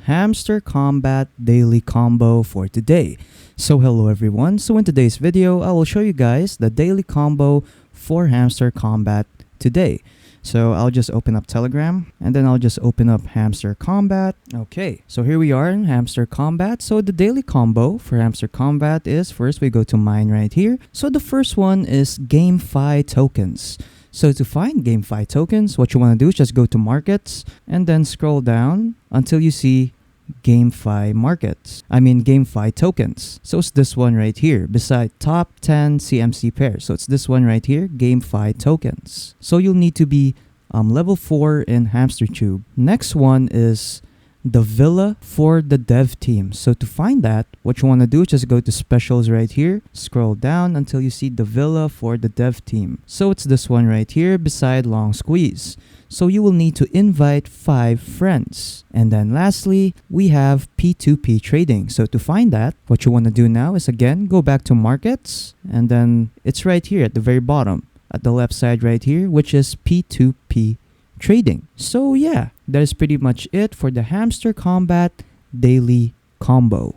Hamster Kombat daily combo for today. So hello everyone. So in today's video, I will show you guys the daily combo for Hamster Kombat today. So I'll just open up Telegram and then I'll just open up Hamster Kombat. Okay, so here we are in Hamster Kombat. So the daily combo for Hamster Kombat is first we go to mine right here. So the first one is GameFi tokens. So to find GameFi tokens, what you want to do is just go to markets and then scroll down until you see GameFi tokens. So it's this one right here beside top 10 CMC pairs. So it's this one right here, GameFi tokens. So you'll need to be level 4 in HamsterTube. Next one is the villa for the dev team. So to find that, what you want to do is just go to specials right here, scroll down until you see the villa for the dev team. So it's this one right here beside long squeeze. So you will need to invite 5 friends. And then lastly, we have P2P trading. So to find that, what you want to do now is again, go back to markets and then it's right here at the very bottom at the left side right here, which is P2P trading. So yeah, that is pretty much it for the Hamster Kombat daily combo.